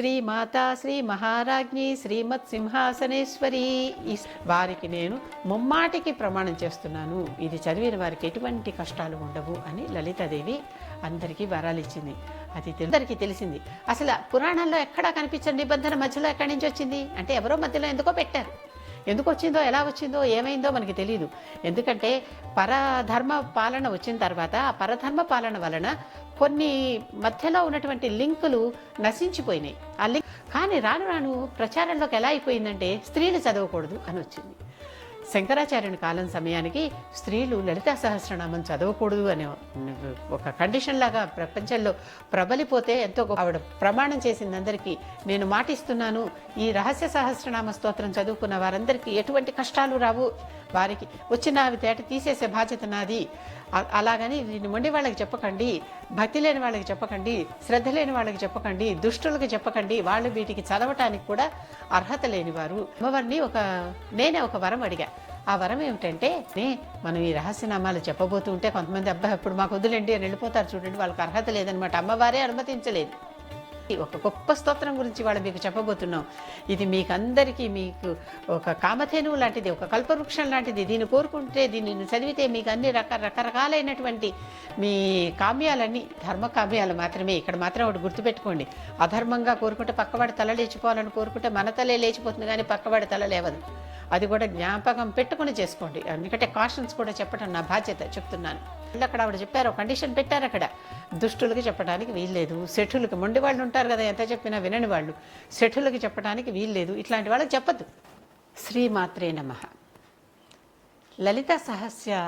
శ్రీమాతా శ్రీ మహారాజ్ఞి శ్రీమత్ సింహాసనేశ్వరి వారికి నేను ముమ్మాటికి ప్రమాణం చేస్తున్నాను, ఇది చదివిన వారికి ఎటువంటి కష్టాలు ఉండవు అని లలితాదేవి అందరికీ వరాలు ఇచ్చింది. అది అందరికీ తెలిసింది. అసలు పురాణాల్లో ఎక్కడా కనిపించని నిబంధన మధ్యలో ఎక్కడి నుంచి వచ్చింది అంటే ఎవరో మధ్యలో ఎందుకో పెట్టారు. ఎందుకు వచ్చిందో, ఎలా వచ్చిందో, ఏమైందో మనకి తెలియదు. ఎందుకంటే పరధర్మ పాలన వచ్చిన తర్వాత ఆ పరధర్మ పాలన వలన కొన్ని మధ్యలో ఉన్నటువంటి లింకులు నశించిపోయినాయి. ఆ లింక్ కానీ రాను రాను ప్రచారంలోకి ఎలా అయిపోయిందంటే స్త్రీలు చదవకూడదు అని వచ్చింది. శంకరాచార్యుని కాలం సమయానికి స్త్రీలు లలితా సహస్రనామం చదవకూడదు అనే ఒక కండిషన్ లాగా ప్రపంచంలో ప్రబలిపోతే ఎంతో ఆవిడ ప్రమాణం చేసింది అందరికీ. నేను మాటిస్తున్నాను, ఈ రహస్య సహస్రనామ స్తోత్రం చదువుకున్న వారందరికీ ఎటువంటి కష్టాలు రావు, వారికి వచ్చిన అవి తేట తీసేసే బాధ్యత నాది. అలాగని దీన్ని మొండి వాళ్ళకి చెప్పకండి, భక్తి లేని వాళ్ళకి చెప్పకండి, శ్రద్ధ లేని వాళ్ళకి చెప్పకండి, దుష్టులకు చెప్పకండి, వాళ్ళు వీటికి చదవటానికి కూడా అర్హత లేనివారు. అమ్మవారిని నేనే ఒక వరం అడిగా. ఆ వరం ఏమిటంటే, మనం ఈ రహస్యనామాలు చెప్పబోతూ ఉంటే కొంతమంది అబ్బాయి ఇప్పుడు మాకు వద్దులేండి అని వెళ్ళిపోతారు చూడండి, వాళ్ళకి అర్హత లేదనమాట. అమ్మవారే అనుమతించలేదు. ఒక గొప్ప స్తోత్రం గురించి వాళ్ళు మీకు చెప్పబోతున్నాం. ఇది మీకు ఒక కామధేనువు లాంటిది, ఒక కల్పవృక్షం లాంటిది. దీన్ని కోరుకుంటే, దీన్ని చదివితే మీకు అన్ని రకరకాలైనటువంటి మీ కామ్యాలన్నీ ధర్మకామ్యాలు మాత్రమే. ఇక్కడ మాత్రం ఒకటి గుర్తుపెట్టుకోండి, అధర్మంగా కోరుకుంటే పక్కవాడి తల లేచిపోవాలని కోరుకుంటే మన తలే లేచిపోతుంది కానీ పక్కవాడి తల లేవదు. అది కూడా జ్ఞాపకం పెట్టుకుని చేసుకోండి. ఎందుకంటే కాషన్స్ కూడా చెప్పడం నా బాధ్యత, చెప్తున్నాను. అక్కడ ఆవిడ చెప్పారు, ఒక కండిషన్ పెట్టారు. అక్కడ దుష్టులకి చెప్పడానికి వీల్లేదు, శఠులకి, మొండి వాళ్ళు ఉంటారు కదా, ఎంత చెప్పినా వినని వాళ్ళు, శఠులకి చెప్పడానికి వీల్లేదు, ఇట్లాంటి వాళ్ళకి చెప్పద్దు. శ్రీమాత్రే నమః. లలిత సహస్ర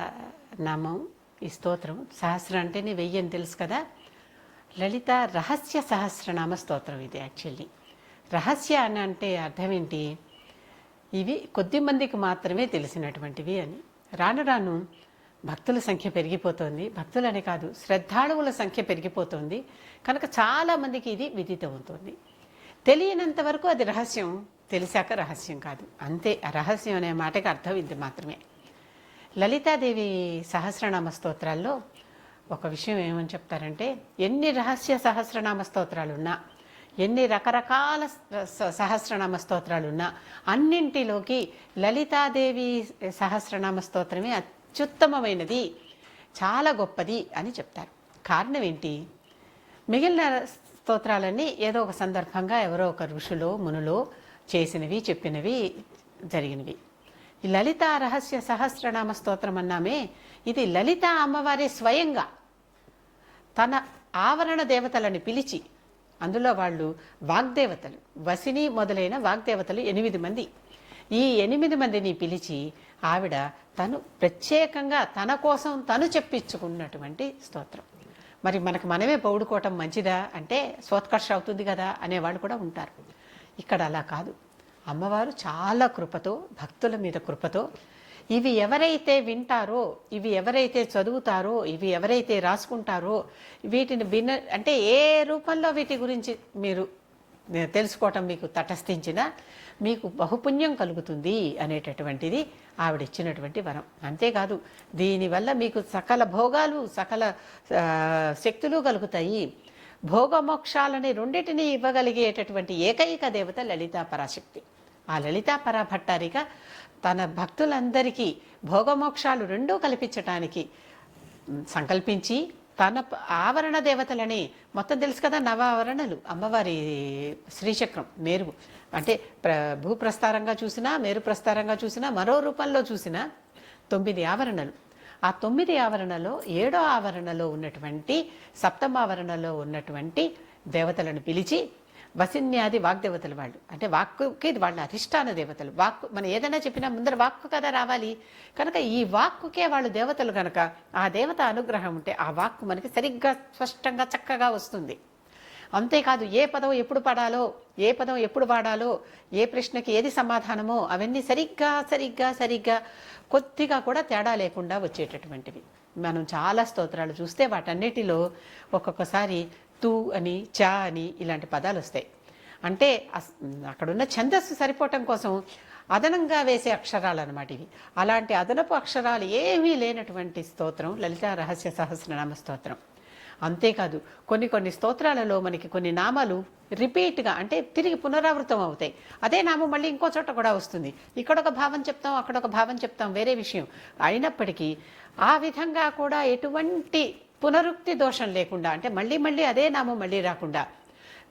నామం, ఈ స్తోత్రం, సహస్ర అంటేనే 1000 అని తెలుసు కదా. లలిత రహస్య సహస్రనామ స్తోత్రం ఇది. యాక్చువల్లీ రహస్య అని అంటే అర్థం ఏంటి, ఇవి కొద్ది మందికి మాత్రమే తెలిసినటువంటివి అని. రాను రాను భక్తుల సంఖ్య పెరిగిపోతుంది. భక్తులనే కాదు, శ్రద్ధాళువుల సంఖ్య పెరిగిపోతుంది. కనుక చాలామందికి ఇది విదితమవుతుంది. తెలియనంత వరకు అది రహస్యం, తెలిసాక రహస్యం కాదు, అంతే. రహస్యం అనే మాటకి అర్థం ఇది మాత్రమే. లలితాదేవి సహస్రనామ స్తోత్రాల్లో ఒక విషయం ఏమని చెప్తారంటే, ఎన్ని రహస్య సహస్రనామ స్తోత్రాలున్నా, ఎన్ని రకరకాల సహస్రనామ స్తోత్రాలున్నా, అన్నింటిలోకి లలితాదేవి సహస్రనామ స్తోత్రమే అత్యుత్తమమైనది, చాలా గొప్పది అని చెప్తారు. కారణం ఏంటి, మిగిలిన స్తోత్రాలన్నీ ఏదో ఒక సందర్భంగా ఎవరో ఒక ఋషులో మునులో చేసినవి, చెప్పినవి, జరిగినవి. ఈ లలిత రహస్య సహస్రనామ స్తోత్రం అన్నామే, ఇది లలిత అమ్మవారే స్వయంగా తన ఆవరణ దేవతలను పిలిచి, అందులో వాళ్ళు వాగ్దేవతలు, వసిని మొదలైన వాగ్దేవతలు 8 మంది. ఈ 8 మందిని పిలిచి ఆవిడ తను ప్రత్యేకంగా తన కోసం తను చెప్పించుకున్నటువంటి స్తోత్రం. మరి మనమే పౌడుకోవటం మంచిదా అంటే స్వోత్కర్ష అవుతుంది కదా అనేవాళ్ళు కూడా ఉంటారు. ఇక్కడ అలా కాదు. అమ్మవారు చాలా కృపతో, భక్తుల మీద కృపతో, ఇవి ఎవరైతే వింటారో, ఇవి ఎవరైతే చదువుతారో, ఇవి ఎవరైతే రాసుకుంటారో, వీటిని అంటే ఏ రూపంలో వీటి గురించి మీరు తెలుసుకోవటం మీకు తటస్థించినా మీకు బహుపుణ్యం కలుగుతుంది అనేటటువంటిది ఆవిడిచ్చినటువంటి వరం. అంతేకాదు, దీనివల్ల మీకు సకల భోగాలు, సకల శక్తులు కలుగుతాయి. భోగమోక్షాలని రెండింటినీ ఇవ్వగలిగేటటువంటి ఏకైక దేవత లలితా పరాశక్తి. ఆ లలితా పరాభట్టారిక తన భక్తులందరికీ భోగమోక్షాలు రెండూ కల్పించటానికి సంకల్పించి తన ఆవరణ దేవతలని, మొత్తం తెలుసు కదా, 9 ఆవరణలు అమ్మవారి శ్రీచక్రం, మేరు అంటే భూప్రస్తారంగా చూసినా, మేరు ప్రస్తారంగా చూసినా, మరో రూపంలో చూసినా 9 ఆవరణలు. ఆ 9 ఆవరణలో 7వ ఆవరణలో ఉన్నటువంటి, 7వ ఆవరణలో ఉన్నటువంటి దేవతలను పిలిచి, వసిన్యాది వాగ్దేవతలు వాళ్ళు, అంటే వాక్కుకి వాళ్ళ అధిష్టాన దేవతలు. వాక్కు మనం ఏదైనా చెప్పినా ముందర వాక్కు కదా రావాలి. కనుక ఈ వాక్కుకే వాళ్ళు దేవతలు కనుక ఆ దేవత అనుగ్రహం ఉంటే ఆ వాక్కు మనకి సరిగ్గా స్పష్టంగా చక్కగా వస్తుంది. అంతేకాదు, ఏ పదం ఎప్పుడు పడాలో, ఏ పదం ఎప్పుడు వాడాలో, ఏ ప్రశ్నకి ఏది సమాధానమో అవన్నీ సరిగ్గా కొద్దిగా కూడా తేడా లేకుండా వచ్చేటటువంటివి. మనం చాలా స్తోత్రాలు చూస్తే వాటన్నిటిలో ఒక్కొక్కసారి తూ అని, చా అని ఇలాంటి పదాలు వస్తాయి. అంటే అక్కడున్న ఛందస్సు సరిపోవటం కోసం అదనంగా వేసే అక్షరాలు అన్నమాట ఇవి. అలాంటి అదనపు అక్షరాలు ఏమీ లేనటువంటి స్తోత్రం లలితా రహస్య సహస్రనామ స్తోత్రం. అంతేకాదు కొన్ని స్తోత్రాలలో మనకి కొన్ని నామాలు రిపీట్గా అంటే తిరిగి పునరావృతం అవుతాయి. అదే నామం మళ్ళీ ఇంకో చోట కూడా వస్తుంది. ఇక్కడ ఒక భావం చెప్తాం, అక్కడ ఒక భావం చెప్తాం, వేరే విషయం. అయినప్పటికీ ఆ విధంగా కూడా ఎటువంటి పునరుక్తి దోషం లేకుండా, అంటే మళ్ళీ మళ్ళీ అదే నామం మళ్ళీ రాకుండా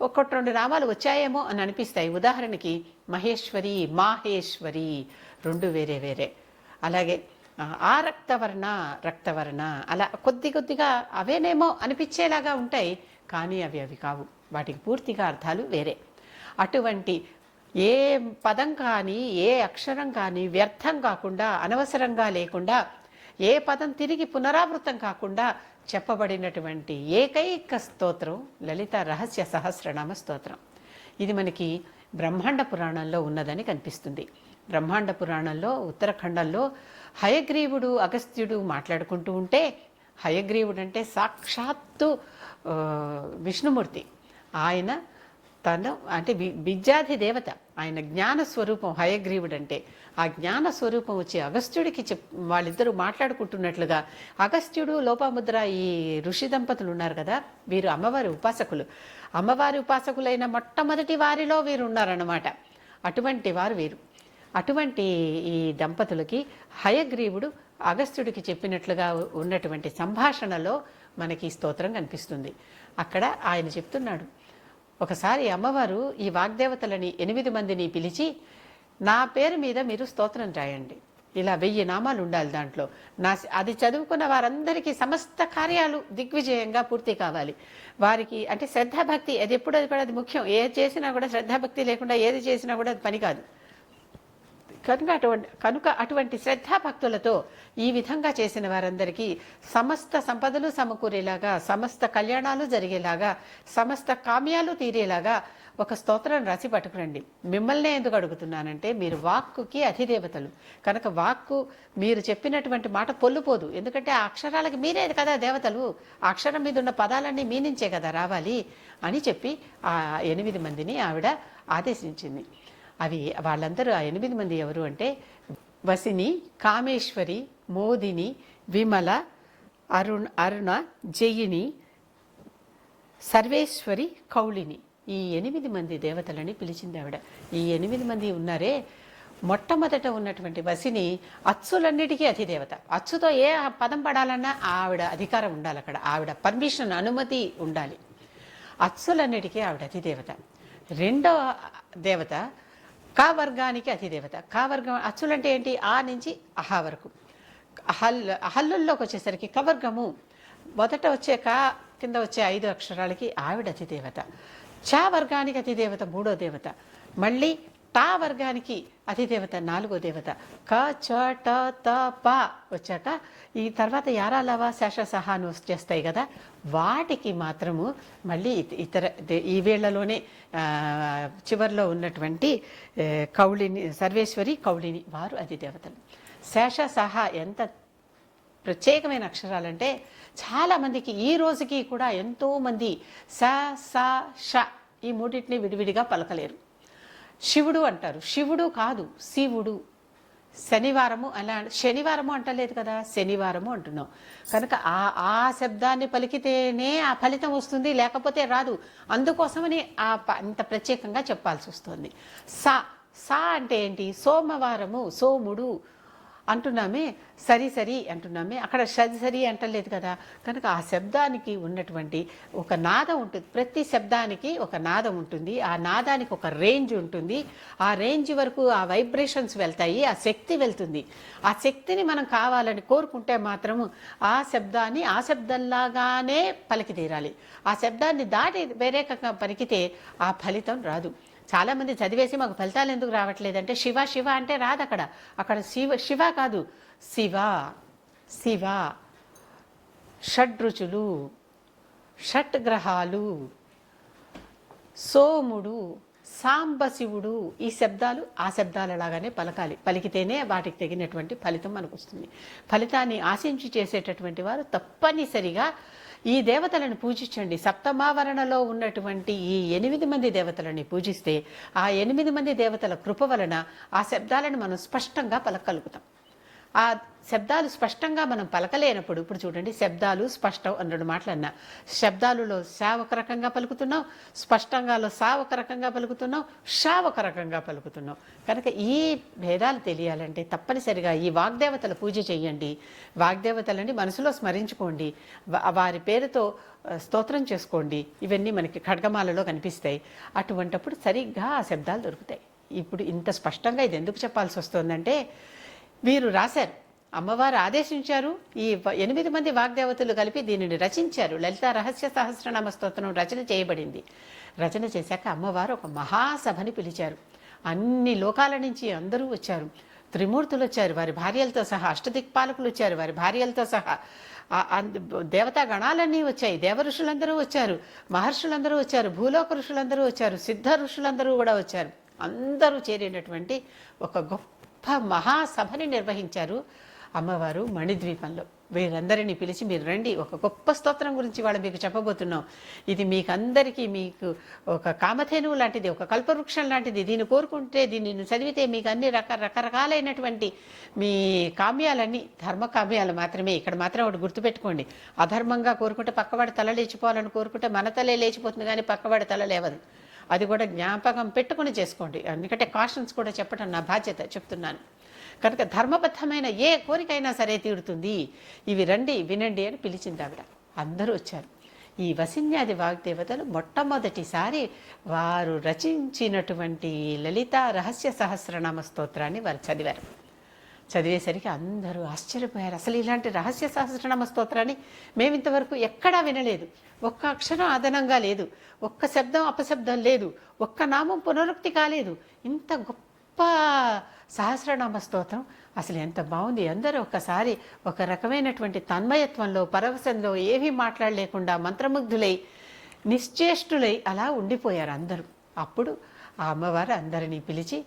ఒకటి రెండు నామాలు వచ్చాయేమో అని అనిపిస్తాయి. ఉదాహరణకి మహేశ్వరి, మాహేశ్వరి రెండు వేరే వేరే. అలాగే ఆ రక్తవర్ణ అలా కొద్దిగా అవేనేమో అనిపించేలాగా ఉంటాయి, కానీ అవి కావు. వాటికి పూర్తిగా అర్థాలు వేరే. అటువంటి ఏ పదం కానీ ఏ అక్షరం కానీ వ్యర్థం కాకుండా, అనవసరంగా లేకుండా, ఏ పదం తిరిగి పునరావృతం కాకుండా చెప్పబడినటువంటి ఏకైక స్తోత్రం లలిత రహస్య సహస్రనామ స్తోత్రం. ఇది మనకి బ్రహ్మాండ పురాణంలో ఉన్నదని కనిపిస్తుంది. బ్రహ్మాండ పురాణంలో ఉత్తరాఖండంలో హయగ్రీవుడు అగస్త్యుడు మాట్లాడుకుంటూ ఉంటే, హయగ్రీవుడు అంటే సాక్షాత్తు విష్ణుమూర్తి. ఆయన తను అంటే విద్యాధి దేవత, ఆయన జ్ఞాన స్వరూపం హయగ్రీవుడు అంటే. ఆ జ్ఞాన స్వరూపం వచ్చి అగస్త్యుడికి వాళ్ళిద్దరూ మాట్లాడుకుంటున్నట్లుగా, అగస్త్యుడు లోపాముద్ర ఈ ఋషి దంపతులు ఉన్నారు కదా, వీరు అమ్మవారి ఉపాసకులు. అమ్మవారి ఉపాసకులైన మొట్టమొదటి వారిలో వీరు ఉన్నారన్నమాట. అటువంటి వారు వీరు. అటువంటి ఈ దంపతులకి హయగ్రీవుడు అగస్త్యుడికి చెప్పినట్లుగా ఉన్నటువంటి సంభాషణలో మనకి స్తోత్రం కనిపిస్తుంది. అక్కడ ఆయన చెప్తున్నాడు, ఒకసారి అమ్మవారు ఈ వాగ్దేవతలని 8 మందిని పిలిచి, నా పేరు మీద మీరు స్తోత్రం రాయండి, ఇలా 1000 నామాలు ఉండాలి దాంట్లో, అది చదువుకున్న వారందరికీ సమస్త కార్యాలు దిగ్విజయంగా పూర్తి కావాలి. వారికి అంటే శ్రద్ధాభక్తి, అది ఎప్పుడు అది కూడా అది ముఖ్యం. ఏది చేసినా కూడా శ్రద్ధాభక్తి లేకుండా ఏది చేసినా కూడా అది పని కాదు. కనుక అటువంటి శ్రద్ధాభక్తులతో ఈ విధంగా చేసిన వారందరికీ సమస్త సంపదలు సమకూరేలాగా, సమస్త కళ్యాణాలు జరిగేలాగా, సమస్త కామ్యాలు తీరేలాగా ఒక స్తోత్రం రాసి పట్టుకురండి. మిమ్మల్నే ఎందుకు అడుగుతున్నానంటే, మీరు వాక్కుకి అధిదేవతలు కనుక వాక్కు మీరు చెప్పినటువంటి మాట పొల్లుపోదు. ఎందుకంటే ఆ అక్షరాలకి మీరే కదా దేవతలు, ఆ అక్షరం మీద ఉన్న పదాలన్నీ మీ నుంచే కదా రావాలి అని చెప్పి ఆ 8 మందిని ఆవిడ ఆదేశించింది. అవి వాళ్ళందరూ ఆ 8 మంది ఎవరు అంటే, వసిని, కామేశ్వరి, మోదిని, విమల, అరుణ, జయిని, సర్వేశ్వరి, కౌళిని. ఈ 8 మంది దేవతలని పిలిచింది ఆవిడ. ఈ 8 మంది ఉన్నారే, మొట్టమొదట ఉన్నటువంటి వసిని అచ్చులన్నిటికీ అధిదేవత. అచ్చుతో ఏ పదం పడాలన్నా ఆవిడ అధికారం ఉండాలి, అక్కడ ఆవిడ పర్మిషన్, అనుమతి ఉండాలి. అచ్చులన్నిటికీ ఆవిడ అధిదేవత. రెండో దేవత కా వర్గానికి అధిదేవత. కా వర్గం అచ్చులంటే ఏంటి, ఆ నుంచి అహా వరకు. అహల్లుల్లోకి వచ్చేసరికి కవర్గము, మొదట వచ్చే కా కింద వచ్చే 5 అక్షరాలకి ఆవిడ అధిదేవత. చా వర్గానికి అధిదేవత 3వ దేవత. మళ్ళీ టా వర్గానికి అధిదేవత 4వ దేవత. క చ ట త ప వచ్చాక ఈ తర్వాత యారా లవ శేష సహాను వచ్చేస్తాయి కదా, వాటికి మాత్రము మళ్ళీ ఇతర ఈ వేళ్లలోనే చివరిలో ఉన్నటువంటి కౌళిని, సర్వేశ్వరి, కౌళిని వారు అధిదేవతలు. శేష సహా ఎంత ప్రత్యేకమైన అక్షరాలంటే, చాలామందికి ఈ రోజుకి కూడా ఎంతోమంది స స ష ఈ మూడింటిని విడివిడిగా పలకలేరు. శివుడు అంటారు, శివుడు కాదు శివుడు. శనివారము అలా, శనివారము అంటలేదు కదా, శనివారము అంటున్నాం. కనుక ఆ శబ్దాన్ని పలికితేనే ఆ ఫలితం వస్తుంది, లేకపోతే రాదు. అందుకోసమని అంత ప్రత్యేకంగా చెప్పాల్సి వస్తుంది. సా అంటే ఏంటి, సోమవారము, సోముడు అంటున్నామే, సరి అంటున్నామే, అక్కడ సరి అంటలేదు కదా. కనుక ఆ శబ్దానికి ఉన్నటువంటి ఒక నాదం ఉంటుంది. ప్రతి శబ్దానికి ఒక నాదం ఉంటుంది. ఆ నాదానికి ఒక రేంజ్ ఉంటుంది. ఆ రేంజ్ వరకు ఆ వైబ్రేషన్స్ వెళ్తాయి, ఆ శక్తి వెళ్తుంది. ఆ శక్తిని మనం కావాలని కోరుకుంటే మాత్రము ఆ శబ్దాన్ని ఆ శబ్దంలాగానే పలికి తీరాలి. ఆ శబ్దాన్ని దాటి వేరే పలికితే ఆ ఫలితం రాదు. చాలామంది చదివేసి మాకు ఫలితాలు ఎందుకు రావట్లేదంటే, శివ శివ అంటే రాదు. అక్కడ శివ కాదు, శివ, షడ్రుచులు, షట్గ్రహాలు, సోముడు, సాంబశివుడు, ఈ శబ్దాలు ఆ శబ్దాలలాగానే పలకాలి. పలికితేనే వాటికి తగినటువంటి ఫలితం మనకు వస్తుంది. ఫలితాన్ని ఆశించి చేసేటటువంటి వారు తప్పనిసరిగా ఈ దేవతలను పూజించండి. సప్తమావరణలో ఉన్నటువంటి ఈ 8 మంది దేవతలని పూజిస్తే ఆ 8 మంది దేవతల కృప వలన ఆ శబ్దాలను మనం స్పష్టంగా పలకగలుగుతాం. ఆ శబ్దాలు స్పష్టంగా మనం పలకలేనప్పుడు, ఇప్పుడు చూడండి, శబ్దాలు స్పష్టం అని 2 మాటలు అన్నా. శబ్దాలులో శా ఒక రకంగా పలుకుతున్నాం, స్పష్టంగాలో సా ఒక రకంగా పలుకుతున్నాం, షా ఒక రకంగా పలుకుతున్నాం. కనుక ఈ భేదాలు తెలియాలంటే తప్పనిసరిగా ఈ వాగ్దేవతల పూజ చేయండి. వాగ్దేవతలని మనసులో స్మరించుకోండి, వారి పేరుతో స్తోత్రం చేసుకోండి. ఇవన్నీ మనకి ఖడ్గమాలలో కనిపిస్తాయి. అటువంటప్పుడు సరిగ్గా ఆ శబ్దాలు దొరుకుతాయి. ఇప్పుడు ఇంత స్పష్టంగా ఇది ఎందుకు చెప్పాల్సి వస్తుందంటే, వీరు రాశారు, అమ్మవారు ఆదేశించారు, ఈ 8 మంది వాగ్దేవతలు కలిపి దీనిని రచించారు. లలిత రహస్య సహస్రనామ స్తోత్రం రచన చేయబడింది. రచన చేశాక అమ్మవారు ఒక మహాసభని పిలిచారు. అన్ని లోకాల నుంచి అందరూ వచ్చారు. త్రిమూర్తులు వచ్చారు వారి భార్యలతో సహా, అష్టదిక్పాలకులు వచ్చారు వారి భార్యలతో సహా, దేవతా గణాలన్నీ వచ్చాయి, దేవ ఋషులందరూ వచ్చారు, మహర్షులందరూ వచ్చారు, భూలోక ఋషులందరూ వచ్చారు, సిద్ధ ఋషులందరూ కూడా వచ్చారు. అందరూ చేరినటువంటి ఒక గొప్ప మహాసభని నిర్వహించారు అమ్మవారు మణిద్వీపంలో. వీరందరినీ పిలిచి, మీరు రండి, ఒక గొప్ప స్తోత్రం గురించి వాళ్ళు మీకు చెప్పబోతున్నాం. ఇది మీకందరికీ, మీకు ఒక కామధేనువు లాంటిది, ఒక కల్పవృక్షం లాంటిది. దీన్ని కోరుకుంటే, దీనిని చదివితే మీకు అన్ని రకరకాలైనటువంటి మీ కామ్యాలన్నీ ధర్మ కామ్యాలు మాత్రమే. ఇక్కడ మాత్రం ఒకటి గుర్తుపెట్టుకోండి, అధర్మంగా కోరుకుంటే పక్కవాడి తల లేచిపోవాలని కోరుకుంటే మన తలే లేచిపోతుంది, కానీ పక్కవాడి తల లేవదు. అది కూడా జ్ఞాపకం పెట్టుకుని చేసుకోండి. ఎందుకంటే కాషన్స్ కూడా చెప్పడం నా బాధ్యత, చెప్తున్నాను. కనుక ధర్మబద్ధమైన ఏ కోరికైనా సరే తీరుతుంది, ఇవి రండి వినండి అని పిలిచింది ఆవిడ. అందరూ వచ్చారు. ఈ వసిన్యాది వాగ్దేవతలు మొట్టమొదటిసారి వారు రచించినటువంటి లలిత రహస్య సహస్రనామ స్తోత్రాన్ని వారు చదివారు. చదివేసరికి అందరూ ఆశ్చర్యపోయారు. అసలు ఇలాంటి రహస్య సహస్రనామ స్తోత్రాన్ని మేము ఇంతవరకు ఎక్కడా వినలేదు. ఒక్క అక్షరం అదనంగా లేదు, ఒక్క శబ్దం అపశబ్దం లేదు, ఒక్క నామం పునరుక్తి కాలేదు. ఇంత గొప్ప సహస్రనామ స్తోత్రం అసలు ఎంత బాగుంది. అందరూ ఒక్కసారి ఒక రకమైనటువంటి తన్మయత్వంలో, పరవశంలో, ఏమీ మాట్లాడలేకుండా మంత్రముగ్ధులై నిశ్చేష్టులై అలా ఉండిపోయారు అందరూ. అప్పుడు ఆ అమ్మవారు అందరినీ పిలిచి,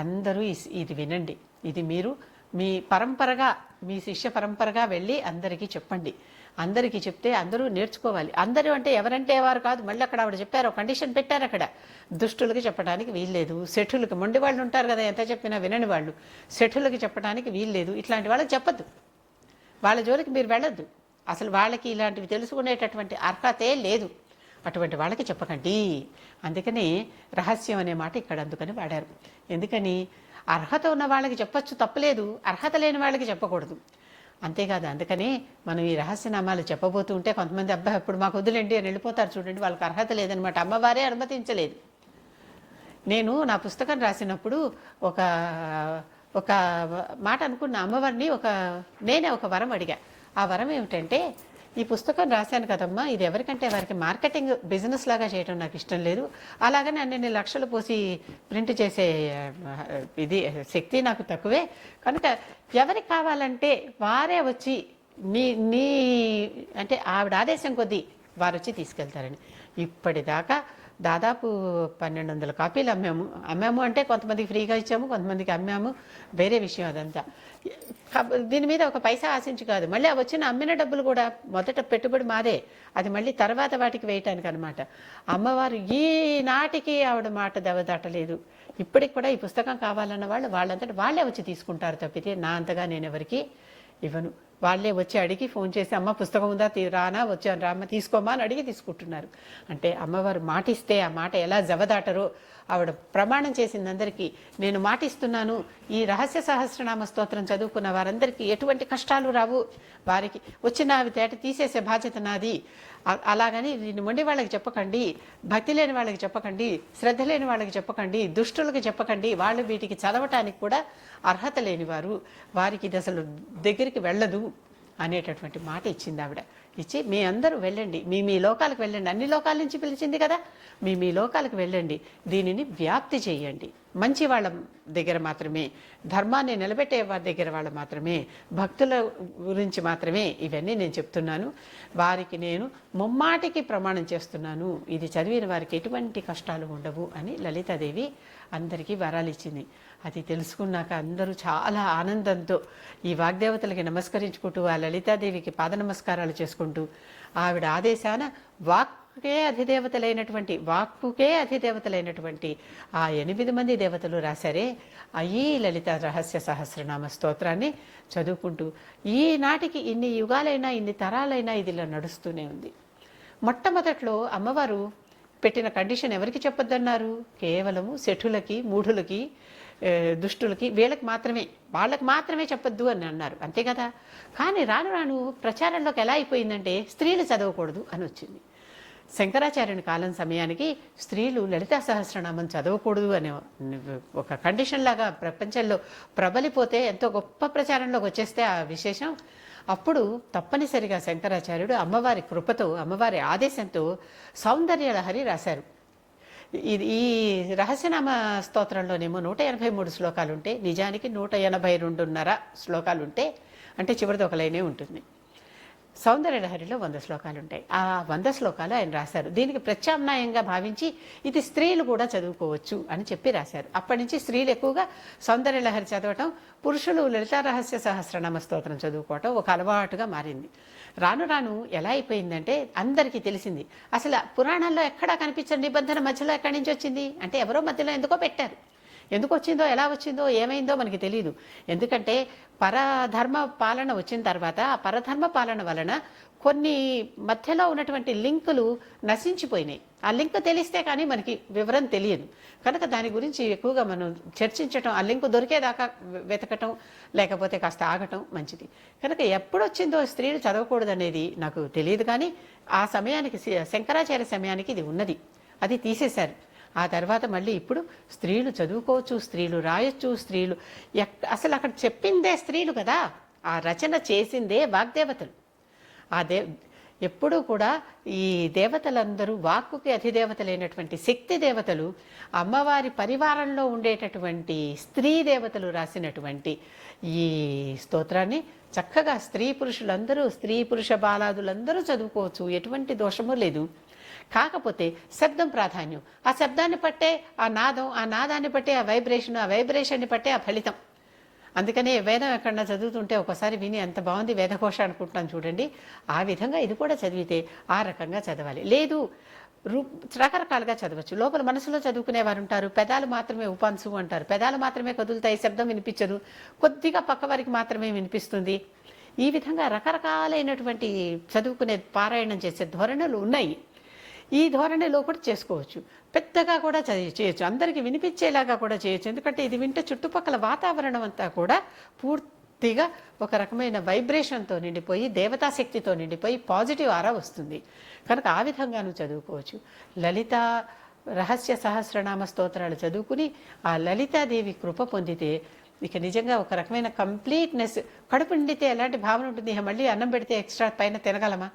అందరూ ఇది వినండి, ఇది మీరు మీ పరంపరగా, మీ శిష్య పరంపరగా వెళ్ళి అందరికీ చెప్పండి. అందరికీ చెప్తే అందరూ నేర్చుకోవాలి. అందరూ అంటే ఎవరంటే వారు కాదు. మళ్ళీ అక్కడ ఆవిడ చెప్పారు, కండిషన్ పెట్టారు అక్కడ, దుష్టులకి చెప్పడానికి వీల్లేదు, శఠులకి, మొండి వాళ్ళు ఉంటారు కదా, ఎంత చెప్పినా వినని వాళ్ళు, శఠులకి చెప్పడానికి వీల్లేదు, ఇట్లాంటి వాళ్ళకి చెప్పద్దు, వాళ్ళ జోలికి మీరు వెళ్ళొద్దు, అసలు వాళ్ళకి ఇలాంటివి తెలుసుకునేటటువంటి అర్హతే లేదు, అటువంటి వాళ్ళకి చెప్పకండి. అందుకని రహస్యం అనే మాట ఇక్కడ అందుకని వాడారు. ఎందుకని, అర్హత ఉన్న వాళ్ళకి చెప్పచ్చు, తప్పలేదు, అర్హత లేని వాళ్ళకి చెప్పకూడదు. అంతేకాదు, అందుకని మనం ఈ రహస్యనామాలు చెప్పబోతూ ఉంటే కొంతమంది అబ్బాయి అప్పుడు మాకు వద్దులేండి అని వెళ్ళిపోతారు. చూడండి, వాళ్ళకి అర్హత లేదనమాట, అమ్మవారే అనుమతించలేదు. నేను నా పుస్తకం రాసినప్పుడు ఒక ఒక మాట అనుకున్న, అమ్మవారిని నేనే ఒక వరం అడిగా. ఆ వరం ఏమిటంటే, ఈ పుస్తకం రాశాను కదమ్మా, ఇది ఎవరికంటే వారికి మార్కెటింగ్ బిజినెస్ లాగా చేయడం నాకు ఇష్టం లేదు, అలాగని అన్ని లక్షలు పోసి ప్రింట్ చేసే ఇది శక్తి నాకు తక్కువే, కనుక ఎవరికి కావాలంటే వారే వచ్చి నీ అంటే ఆవిడ ఆదేశం కొద్దీ వారు వచ్చి తీసుకెళ్తారని. ఇప్పటిదాకా దాదాపు 1200 కాపీలు అమ్మాము అంటే కొంతమందికి ఫ్రీగా ఇచ్చాము, కొంతమందికి అమ్మాము, వేరే విషయం అదంతా. దీని మీద ఒక పైసా ఆశించి కాదు, మళ్ళీ వచ్చిన అమ్మిన డబ్బులు కూడా మొదట పెట్టుబడి మాదే, అది మళ్ళీ తర్వాత వాటికి వేయటానికి అనమాట. అమ్మవారు ఈనాటికి ఆవిడ మాట దెబ్బదాటలేదు. ఇప్పటికి కూడా ఈ పుస్తకం కావాలన్న వాళ్ళంతటా వాళ్ళే వచ్చి తీసుకుంటారు తప్పితే నా అంతగా నేను ఎవరికి ఇవ్వను. వాళ్ళే వచ్చి అడిగి ఫోన్ చేసి, అమ్మ పుస్తకం ఉందా, రానా, వచ్చాను రామ్మ తీసుకోమా అని అడిగి తీసుకుంటున్నారు. అంటే అమ్మవారు మాటిస్తే ఆ మాట ఎలా జవదాటరో ఆవిడ ప్రమాణం చేసింది అందరికీ. నేను మాటిస్తున్నాను, ఈ రహస్య సహస్రనామ స్తోత్రం చదువుకున్న వారందరికీ ఎటువంటి కష్టాలు రావు, వారికి వచ్చిన అవి తేట తీసేసే బాధ్యత నాది. అలాగని దీన్ని మొండి వాళ్ళకి చెప్పకండి, భక్తి లేని వాళ్ళకి చెప్పకండి, శ్రద్ధ లేని వాళ్ళకి చెప్పకండి, దుష్టులకి చెప్పకండి, వాళ్ళు వీటికి చదవటానికి కూడా అర్హత లేనివారు, వారికి ఇది అసలు దగ్గరికి వెళ్ళదు అనేటటువంటి మాట ఇచ్చింది ఆవిడ. ఇచ్చి, మీ అందరూ వెళ్ళండి, మీ లోకాలకు వెళ్ళండి, అన్ని లోకాల నుంచి పిలిచింది కదా, మీ లోకాలకు వెళ్ళండి, దీనిని వ్యాప్తి చేయండి. మంచి వాళ్ళ దగ్గర మాత్రమే, ధర్మాన్ని నిలబెట్టే వారి దగ్గర వాళ్ళ మాత్రమే, భక్తుల గురించి మాత్రమే ఇవన్నీ నేను చెప్తున్నాను. వారికి నేను ముమ్మాటికి ప్రమాణం చేస్తున్నాను, ఇది చదివిన వారికి ఎటువంటి కష్టాలు ఉండవు అని లలితాదేవి అందరికీ వరాలు ఇచ్చింది. అది తెలుసుకున్నాక అందరూ చాలా ఆనందంతో ఈ వాగ్దేవతలకి నమస్కరించుకుంటూ, ఆ లలితాదేవికి పాద నమస్కారాలు చేసుకుంటూ, ఆవిడ ఆదేశాన వాక్ వాక్కుకే అధిదేవతలైనటువంటి ఆ 8 మంది దేవతలు రాశారే ఈ లలిత రహస్య సహస్రనామ స్తోత్రాన్ని చదువుకుంటూ ఈనాటికి ఇన్ని యుగాలైనా ఇన్ని తరాలైనా ఇది ఇలా నడుస్తూనే ఉంది. మొట్టమొదట్లో అమ్మవారు పెట్టిన కండిషన్ ఎవరికి చెప్పొద్దన్నారు? కేవలము శఠులకి, మూఢులకి, దుష్టులకి, వాళ్ళకి మాత్రమే చెప్పొద్దు అని అన్నారు, అంతే కదా. కానీ రాను రాను ప్రచారంలోకి ఎలా అయిపోయిందంటే స్త్రీలు చదవకూడదు అని వచ్చింది. శంకరాచార్యుని కాలం సమయానికి స్త్రీలు లలితా సహస్రనామం చదవకూడదు అనే ఒక కండిషన్ లాగా ప్రపంచంలో ప్రబలిపోతే ఎంతో గొప్ప ప్రచారంలోకి వచ్చేస్తే ఆ విశేషం, అప్పుడు తప్పనిసరిగా శంకరాచార్యుడు అమ్మవారి కృపతో, అమ్మవారి ఆదేశంతో సౌందర్యలహరి రాశారు. ఈ రహస్యనామ స్తోత్రంలోనేమో 183 శ్లోకాలుంటే, నిజానికి 182.5 శ్లోకాలుంటే, అంటే చివరిది ఒక లైనే ఉంటుంది. సౌందర్యలహరిలో 100 శ్లోకాలు ఉంటాయి. ఆ 100 శ్లోకాలు ఆయన రాశారు. దీనికి ప్రత్యామ్నాయంగా భావించి ఇది స్త్రీలు కూడా చదువుకోవచ్చు అని చెప్పి రాశారు. అప్పటి నుంచి స్త్రీలు ఎక్కువగా సౌందర్యలహరి చదవటం, పురుషులు లలితా రహస్య సహస్రనామ స్తోత్రం చదువుకోవటం ఒక అలవాటుగా మారింది. రాను రాను ఎలా అయిపోయిందంటే అందరికీ తెలిసింది, అసలు పురాణాల్లో ఎక్కడా కనిపించని నిబంధన మధ్యలో ఎక్కడి నుంచి వచ్చింది అంటే ఎవరో మధ్యలో ఎందుకో పెట్టారు. ఎందుకు వచ్చిందో, ఎలా వచ్చిందో, ఏమైందో మనకి తెలియదు. ఎందుకంటే పరధర్మ పాలన వచ్చిన తర్వాత ఆ పరధర్మ పాలన వలన కొన్ని మధ్యలో ఉన్నటువంటి లింకులు నశించిపోయినాయి. ఆ లింక్ తెలిస్తే కానీ మనకి వివరం తెలియదు. కనుక దాని గురించి ఎక్కువగా మనం చర్చించటం, ఆ లింక్ దొరికేదాకా వెతకటం, లేకపోతే కాస్త ఆగటం మంచిది. కనుక ఎప్పుడొచ్చిందో స్త్రీలు చదవకూడదు అనేది నాకు తెలియదు. కానీ ఆ సమయానికి, శంకరాచార్య సమయానికి ఇది ఉన్నది, అది తీసేశారు. ఆ తర్వాత మళ్ళీ ఇప్పుడు స్త్రీలు చదువుకోవచ్చు, స్త్రీలు రాయొచ్చు, స్త్రీలు అసలు అక్కడ చెప్పిందే స్త్రీలు కదా, ఆ రచన చేసిందే వాగ్దేవతలు. ఎప్పుడూ కూడా ఈ దేవతలందరూ వాక్కుకి అధిదేవతలైనటువంటి శక్తి దేవతలు, అమ్మవారి పరివారంలో ఉండేటటువంటి స్త్రీ దేవతలు రాసినటువంటి ఈ స్తోత్రాన్ని చక్కగా స్త్రీ పురుష బాలాదులందరూ చదువుకోవచ్చు, ఎటువంటి దోషము లేదు. కాకపోతే శబ్దం ప్రాధాన్యం, ఆ శబ్దాన్ని పట్టే ఆ నాదం, ఆ నాదాన్ని పట్టే ఆ వైబ్రేషన్ని పట్టే ఆ ఫలితం. అందుకనే వేదం ఎక్కడన్నా చదువుతుంటే ఒకసారి విని ఎంత బాగుంది వేదఘోష అనుకుంటాం చూడండి, ఆ విధంగా ఇది కూడా చదివితే ఆ రకంగా చదవాలి. లేదు రకరకాలుగా చదవచ్చు. లోపల మనసులో చదువుకునేవారు ఉంటారు, పెదాలు మాత్రమే ఉపాంశు అంటారు, పెదాలు మాత్రమే కదులుతాయి, శబ్దం వినిపించదు, కొద్దిగా పక్క వారికి మాత్రమే వినిపిస్తుంది. ఈ విధంగా రకరకాలైనటువంటి చదువుకునే పారాయణం చేసే ధోరణులు ఉన్నాయి. ఈ ధోరణిలో కూడా చేసుకోవచ్చు, పెద్దగా కూడా చేయొచ్చు, అందరికీ వినిపించేలాగా కూడా చేయొచ్చు. ఎందుకంటే ఇది వింటే చుట్టుపక్కల వాతావరణం అంతా కూడా పూర్తిగా ఒక రకమైన వైబ్రేషన్తో నిండిపోయి, దేవతాశక్తితో నిండిపోయి పాజిటివ్ ఆరా వస్తుంది. కనుక ఆ విధంగాను చదువుకోవచ్చు. లలిత రహస్య సహస్రనామ స్తోత్రాలు చదువుకుని ఆ లలితాదేవి కృప పొందితే ఇక నిజంగా ఒక రకమైన కంప్లీట్నెస్. కడుపు నిండితే ఎలాంటి భావన ఉంటుంది? మళ్ళీ అన్నం పెడితే ఎక్స్ట్రా పైన తినగలమా?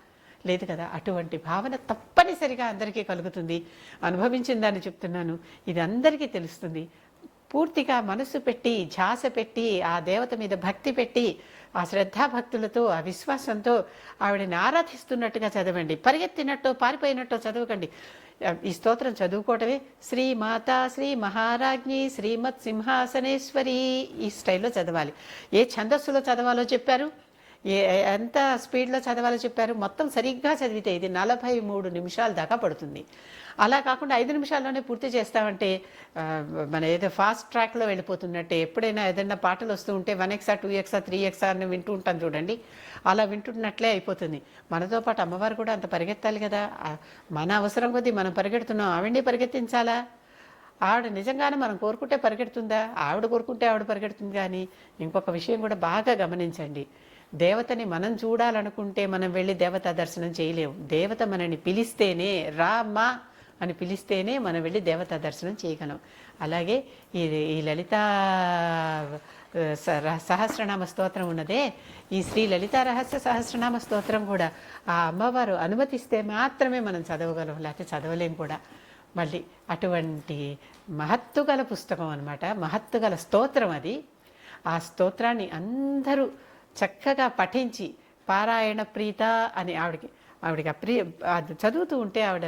లేదు కదా. అటువంటి భావన తప్పనిసరిగా అందరికీ కలుగుతుంది. అనుభవించిందని చెప్తున్నాను, ఇది అందరికీ తెలుస్తుంది. పూర్తిగా మనసు పెట్టి, ధ్యాస పెట్టి, ఆ దేవత మీద భక్తి పెట్టి, ఆ శ్రద్ధాభక్తులతో, ఆ విశ్వాసంతో ఆవిడని ఆరాధిస్తున్నట్టుగా చదవండి. పరిగెత్తినట్టో పారిపోయినట్టో చదవకండి. ఈ స్తోత్రం చదువుకోవటమే శ్రీ మాతా శ్రీ మహారాజ్ఞి శ్రీమత్ సింహాసనేశ్వరి ఈ స్టైల్లో చదవాలి. ఏ ఛందస్సులో చదవాలో చెప్పారు, ఎంత స్పీడ్లో చదవాలో చెప్పారు. మొత్తం సరిగ్గా చదివితే ఇది 43 నిమిషాల దాకా పడుతుంది. అలా కాకుండా 5 నిమిషాల్లోనే పూర్తి చేస్తామంటే మన ఏదో ఫాస్ట్ ట్రాక్లో వెళ్ళిపోతున్నట్టే. ఎప్పుడైనా ఏదైనా పాటలు వస్తూ ఉంటే 1x 2x 3x అని వింటూ ఉంటాం చూడండి, అలా వింటున్నట్లే అయిపోతుంది. మనతో పాటు అమ్మవారు కూడా అంత పరిగెత్తాలి కదా. మన అవసరం కొద్దీ మనం పరిగెడుతున్నాం, ఆవిడ్ని పరిగెత్తించాలా? ఆవిడ నిజంగానే మనం కోరుకుంటే పరిగెడుతుందా? ఆవిడ కోరుకుంటే ఆవిడ పరిగెడుతుంది. కానీ ఇంకొక విషయం కూడా బాగా గమనించండి, దేవతని మనం చూడాలనుకుంటే మనం వెళ్ళి దేవతా దర్శనం చేయలేము. దేవత మనని పిలిస్తేనే, రామ్మా అని పిలిస్తేనే మనం వెళ్ళి దేవతా దర్శనం చేయగలం. అలాగే ఈ లలితా సహస్రనామ స్తోత్రం ఉన్నదే, ఈ శ్రీ లలితా రహస్య సహస్రనామ స్తోత్రం కూడా ఆ అమ్మవారు అనుమతిస్తే మాత్రమే మనం చదవగలం, లేకపోతే చదవలేం కూడా. మళ్ళీ అటువంటి మహత్తుగల పుస్తకం అన్నమాట, మహత్తుగల స్తోత్రం అది. ఆ స్తోత్రాన్ని అందరూ చక్కగా పఠించి పారాయణ ప్రీత అని ఆవిడకి అది చదువుతూ ఉంటే ఆవిడ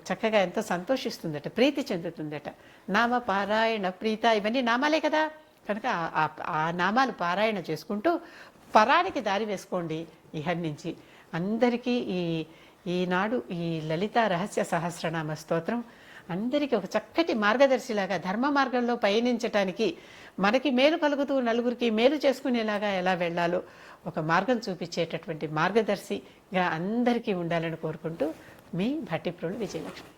చక్కగా ఎంతో సంతోషిస్తుందట, ప్రీతి చెందుతుందట. నామ పారాయణ ప్రీత ఇవన్నీ నామాలే కదా. కనుక ఆ నామాలు పారాయణ చేసుకుంటూ పరానికి దారి వేసుకోండి. ఇహ నుంచి అందరికీ ఈనాడు ఈ లలిత రహస్య సహస్రనామ స్తోత్రం అందరికీ ఒక చక్కటి మార్గదర్శిలాగా ధర్మ మార్గంలో పయనించటానికి, మనకి మేలు కలుగుతూ నలుగురికి మేలు చేసుకునేలాగా ఎలా వెళ్ళాలో ఒక మార్గం చూపించేటటువంటి మార్గదర్శిగా అందరికీ ఉండాలని కోరుకుంటూ మీ భట్టిప్రోలు విజయలక్ష్మి.